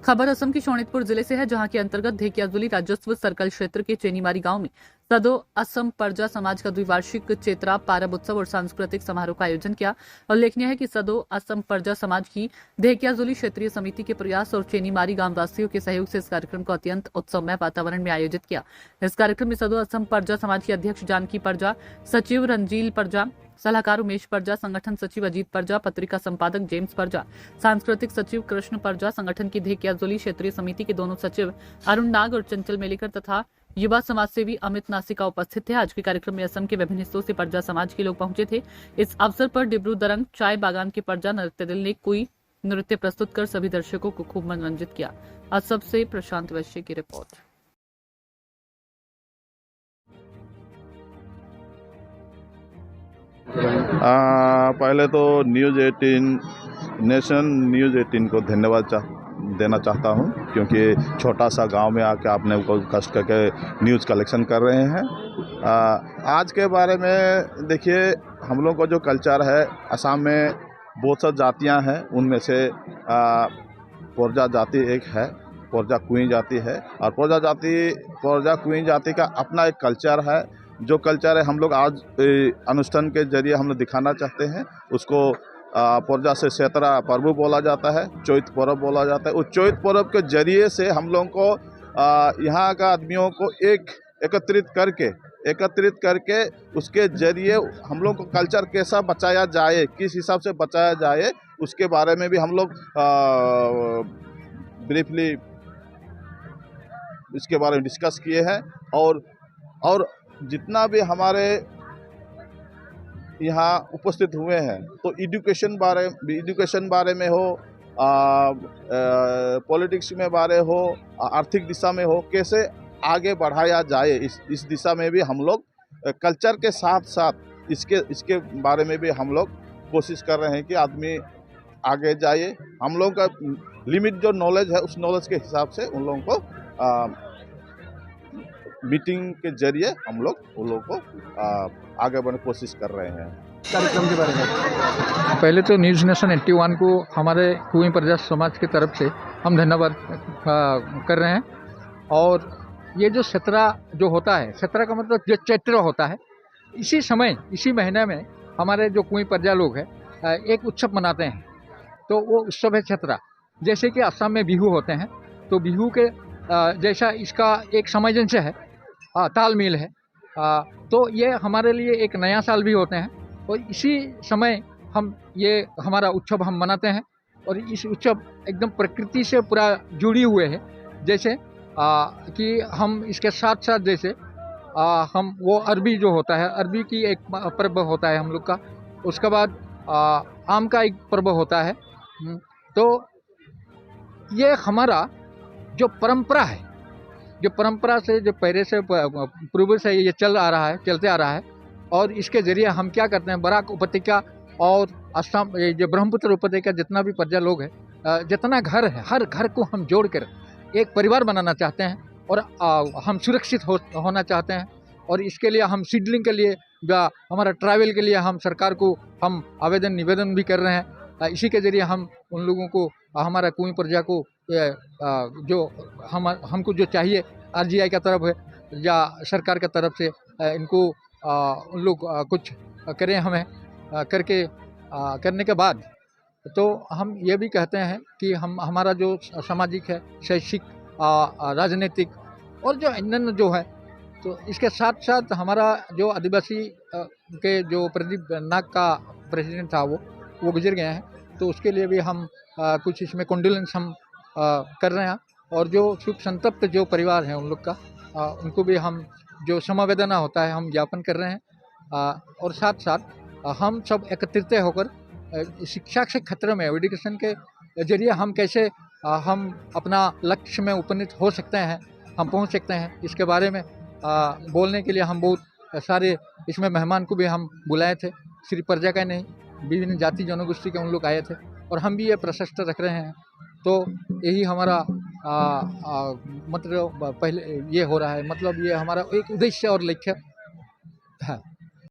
खबर असम की शोणितपुर जिले से है, जहां के अंतर्गत धेकियाजुली राजस्व सर्कल क्षेत्र के चेनीमारी गांव में सदो असम परजा समाज का द्विवार्षिक चेतरा पारब उत्सव और सांस्कृतिक समारोह का आयोजन किया। उल्लेखनीय है कि सदो असम परजा समाज की धेकियाजुली क्षेत्रीय समिति के प्रयास और चेनीमारी गांववासियों के सहयोग से इस कार्यक्रम को अत्यंत उत्सवमय वातावरण में आयोजित किया। इस कार्यक्रम में सदो असम परजा समाज के अध्यक्ष जानकी परजा, सचिव रंजील परजा, सलाहकार उमेश परजा, संगठन सचिव अजीत परजा, पत्रिका संपादक जेम्स परजा, सांस्कृतिक सचिव कृष्ण परजा, संगठन की धेकियाजुली क्षेत्रीय समिति के दोनों सचिव अरुण नाग और चंचल मेलेकर तथा युवा समाज सेवी अमित नासिका उपस्थित थे। आज के कार्यक्रम में असम के विभिन्न हिस्सों से परजा समाज के लोग पहुंचे थे। इस अवसर पर डिब्रू दरंग चाय बागान के परजा नृत्य दल ने कोई नृत्य प्रस्तुत कर सभी दर्शकों को खूब मनोरंजित किया। असम से प्रशांत वैश्य की रिपोर्ट। पहले तो न्यूज़ 18 नेशन न्यूज़ 18 को धन्यवाद देना चाहता हूं, क्योंकि छोटा सा गांव में आके आपने कष्ट करके न्यूज़ कलेक्शन कर रहे हैं। आज के बारे में देखिए, हम लोग का जो कल्चर है, असम में बहुत सा जातियां हैं, उनमें से पोरजा जाति एक है, पोरजा कुई जाति है। और पोरजा कुई जाति का अपना एक कल्चर है। जो कल्चर है हम लोग आज अनुष्ठान के जरिए हम लोग दिखाना चाहते हैं। उसको पोरजा से सेतरा पर्व बोला जाता है, चौथ पर्व बोला जाता है। उस चौथ पर्व के जरिए से हम लोगों को यहाँ का आदमियों को एकत्रित करके उसके जरिए हम लोग को कल्चर कैसा बचाया जाए, किस हिसाब से बचाया जाए, उसके बारे में भी हम लोग ब्रीफली इसके बारे में डिस्कस किए हैं। और जितना भी हमारे यहाँ उपस्थित हुए हैं, तो एजुकेशन बारे में हो, पॉलिटिक्स में बारे हो, आर्थिक दिशा में हो, कैसे आगे बढ़ाया जाए, इस दिशा में भी हम लोग कल्चर के साथ साथ इसके बारे में भी हम लोग कोशिश कर रहे हैं कि आदमी आगे जाए। हम लोगों का लिमिट जो नॉलेज है, उस नॉलेज के हिसाब से उन लोगों को मीटिंग के जरिए हम लोग उन लोगों को आगे बढ़ने की कोशिश कर रहे हैं। कार्यक्रम के बारे में पहले तो न्यूज़ नेशन 81 को हमारे कुई परजा समाज की तरफ से हम धन्यवाद कर रहे हैं। और ये जो सतरा जो होता है, सतरा का मतलब जो चैत्र होता है, इसी महीने में हमारे जो कुई परजा लोग हैं एक उत्सव मनाते हैं। तो वो उत्सव है छतरा। जैसे कि असम में बिहू होते हैं, तो बिहू के जैसा इसका एक सामंजस्य है, तालमेल है। तो ये हमारे लिए एक नया साल भी होते हैं, और इसी समय हम ये हमारा उत्सव हम मनाते हैं। और इस उत्सव एकदम प्रकृति से पूरा जुड़ी हुए है। जैसे कि हम इसके साथ साथ जैसे हम वो अरबी जो होता है, अरबी की एक पर्व होता है हम लोग का। उसके बाद आम का एक पर्व होता है। तो ये हमारा जो परंपरा है, जो परंपरा से जो पहले से पूर्व से ये चलते आ रहा है। और इसके जरिए हम क्या करते हैं, बराक उपत्यका और असम, जो ब्रह्मपुत्र उपत्यका जितना भी प्रजा लोग है, जितना घर है, हर घर को हम जोड़कर एक परिवार बनाना चाहते हैं। और हम सुरक्षित होना चाहते हैं। और इसके लिए हम सीडलिंग के लिए या हमारा ट्रैवल के लिए हम सरकार को हम निवेदन भी कर रहे हैं। इसी के जरिए हम उन लोगों को, हमारा कुई प्रजा को जो हमको जो चाहिए RGI का तरफ है या सरकार की तरफ से, इनको उन लोग कुछ करें हमें करने के बाद, तो हम ये भी कहते हैं कि हमारा जो सामाजिक है, शैक्षिक, राजनीतिक और जो अन्य जो है, तो इसके साथ साथ हमारा जो आदिवासी के जो प्रदीप नाग का प्रेसिडेंट था, वो गुजर गए हैं। तो उसके लिए भी हम कुछ इसमें कंडोलेंस हम कर रहे हैं। और जो शोक संतप्त जो परिवार हैं उन लोग का, उनको भी हम जो समवेदना होता है हम ज्ञापन कर रहे हैं। और साथ साथ हम सब एकत्रित होकर शिक्षा के क्षेत्र में, एजुकेशन के जरिए हम कैसे हम अपना लक्ष्य में उपनीत हो सकते हैं, हम पहुंच सकते हैं, इसके बारे में बोलने के लिए हम बहुत सारे इसमें मेहमान को भी हम बुलाए थे। सिर्फ प्रजा का नहीं, विभिन्न जाति जनगोष्ठी के उन लोग आए थे, और हम भी ये प्रशस्त रख रहे हैं। तो यही हमारा मतलब पहले ये हो रहा है, मतलब ये हमारा एक उद्देश्य और लक्ष्य